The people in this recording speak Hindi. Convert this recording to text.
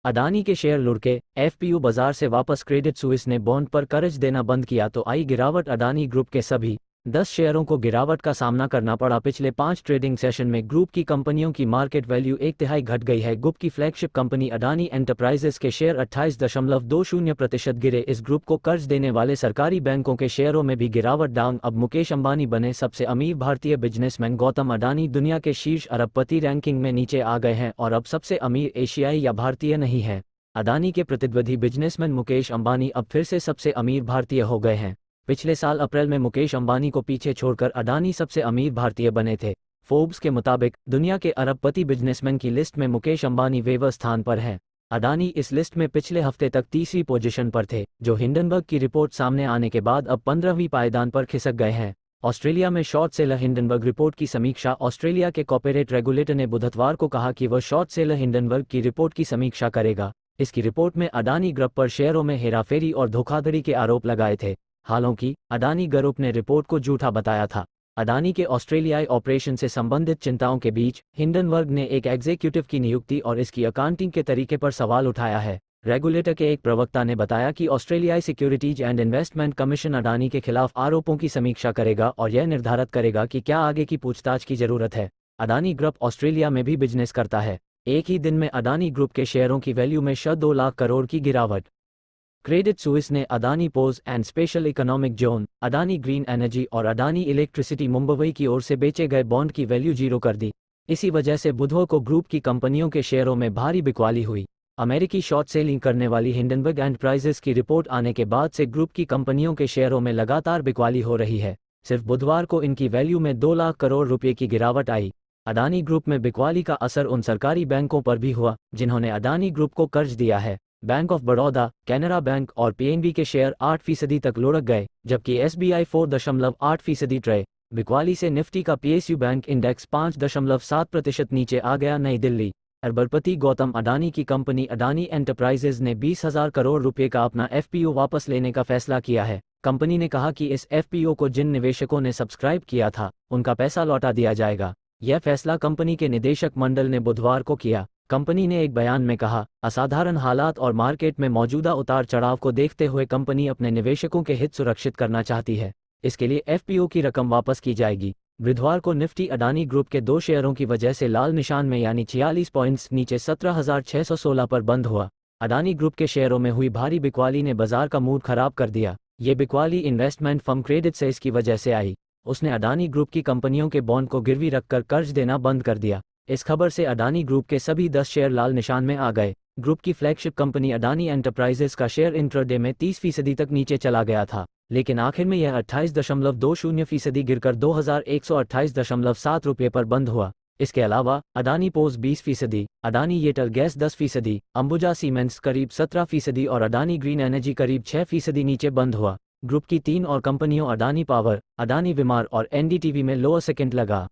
अडानी के शेयर लुढ़के, एफपीओ बाजार से वापस। क्रेडिट सुइस ने बॉन्ड पर कर्ज देना बंद किया तो आई गिरावट। अडानी ग्रुप के सभी 10 शेयरों को गिरावट का सामना करना पड़ा। पिछले 5 ट्रेडिंग सेशन में ग्रुप की कंपनियों की मार्केट वैल्यू 1/3 घट गई है। ग्रुप की फ्लैगशिप कंपनी अडानी एंटरप्राइजेस के शेयर 28.20% गिरे। इस ग्रुप को कर्ज देने वाले सरकारी बैंकों के शेयरों में भी गिरावट डाउन। अब मुकेश अंबानी बने सबसे अमीर भारतीय बिजनेसमैन। गौतम अडानी दुनिया के शीर्ष अरबपति रैंकिंग में नीचे आ गए हैं और अब सबसे अमीर एशियाई या भारतीय नहीं है। अडानी के प्रतिद्वंदी बिजनेसमैन मुकेश अंबानी अब फिर से सबसे अमीर भारतीय हो गए हैं। पिछले साल अप्रैल में मुकेश अंबानी को पीछे छोड़कर अडानी सबसे अमीर भारतीय बने थे। फोर्ब्स के मुताबिक दुनिया के अरबपति बिजनेसमैन की लिस्ट में मुकेश अंबानी वें स्थान पर हैं। अडानी इस लिस्ट में पिछले हफ्ते तक तीसरी पोजीशन पर थे, जो हिंडनबर्ग की रिपोर्ट सामने आने के बाद अब 15वीं पायदान पर खिसक गए हैं। ऑस्ट्रेलिया में शॉर्ट सेलर हिंडनबर्ग रिपोर्ट की समीक्षा। ऑस्ट्रेलिया के कॉर्पोरेट रेगुलेटर ने बुधवार को कहा कि वह शॉर्ट सेलर हिंडनबर्ग की रिपोर्ट की समीक्षा करेगा। इसकी रिपोर्ट में अडानी ग्रुप पर शेयरों में हेराफेरी और धोखाधड़ी के आरोप लगाए थे। हालांकि अडानी ग्रुप ने रिपोर्ट को झूठा बताया था। अडानी के ऑस्ट्रेलियाई ऑपरेशन से संबंधित चिंताओं के बीच हिंडनबर्ग ने एक एग्जीक्यूटिव की नियुक्ति और इसकी अकाउंटिंग के तरीके पर सवाल उठाया है। रेगुलेटर के एक प्रवक्ता ने बताया कि ऑस्ट्रेलियाई securities and investment commission Adani के खिलाफ आरोपों की समीक्षा करेगा और यह निर्धारित करेगा कि क्या आगे की पूछताछ की जरूरत है। अडानी ग्रुप ऑस्ट्रेलिया में भी बिजनेस करता है। एक ही दिन में अडानी ग्रुप के शेयरों की वैल्यू में 2 लाख करोड़ की गिरावट। क्रेडिट सुइस ने Adani ports and special economic zone, Adani green energy और अडानी इलेक्ट्रिसिटी मुंबई की ओर से बेचे गए बॉन्ड की वैल्यू 0 कर दी। इसी वजह से बुधवार को ग्रुप की कंपनियों के शेयरों में भारी बिकवाली हुई। अमेरिकी शॉर्ट सेलिंग करने वाली हिंडनबर्ग एंटरप्राइजेस की रिपोर्ट आने के बाद से ग्रुप की कंपनियों के शेयरों में लगातार बिकवाली हो रही है। सिर्फ बुधवार को इनकी वैल्यू में 2 लाख करोड़ रुपए की गिरावट आई। अडानी ग्रुप में बिकवाली का असर उन सरकारी बैंकों पर भी हुआ जिन्होंने अडानी ग्रुप को कर्ज दिया है। Bank of Baroda, Canara bank और पीएनबी के शेयर 8% तक लुढ़क गए, जबकि एसबीआई 4.8% रहे। बिकवाली से निफ्टी का पीएसयू बैंक इंडेक्स 5.7% नीचे आ गया। नई दिल्ली। अरबपति गौतम अडानी की कंपनी अडानी एंटरप्राइजेज ने 20,000 करोड़ रुपए का अपना एफपीओ वापस लेने का फैसला किया है। कंपनी ने कहा कि इस एफपीओ को जिन निवेशकों ने सब्सक्राइब किया था, उनका पैसा लौटा दिया जाएगा। यह फैसला कंपनी के निदेशक मंडल ने बुधवार को किया। कंपनी ने एक बयान में कहा, असाधारण हालात और मार्केट में मौजूदा उतार चढ़ाव को देखते हुए कंपनी अपने निवेशकों के हित सुरक्षित करना चाहती है। इसके लिए एफपीओ की रकम वापस की जाएगी। बुधवार को निफ्टी अडानी ग्रुप के 2 शेयरों की वजह से लाल निशान में यानी 46 पॉइंट्स नीचे 17,616 पर बंद हुआ। अडानी ग्रुप के शेयरों में हुई भारी बिकवाली ने बाजार का मूड खराब कर दिया। ये बिकवाली इन्वेस्टमेंट फर्म क्रेडिट सुइस की वजह से आई। उसने अडानी ग्रुप की कंपनियों के बॉन्ड को गिरवी रखकर कर्ज देना बंद कर दिया। इस खबर से अडानी ग्रुप के सभी 10 शेयर लाल निशान में आ गए। ग्रुप की फ्लैगशिप कंपनी अडानी एंटरप्राइजेस का शेयर इंट्राडे में 30% तक नीचे चला गया था, लेकिन आखिर में यह 28.20% गिरकर 2,128.7 रुपये पर बंद हुआ। इसके अलावा Adani ports 20%, Adani Total gas 10%, Ambuja cements करीब 17% और अडानी ग्रीन एनर्जी करीब 6% नीचे बंद हुआ। ग्रुप की 3 और कंपनियों अडानी पावर, अडानी विमार और एनडीटीवी में लोअर सेकंड लगा।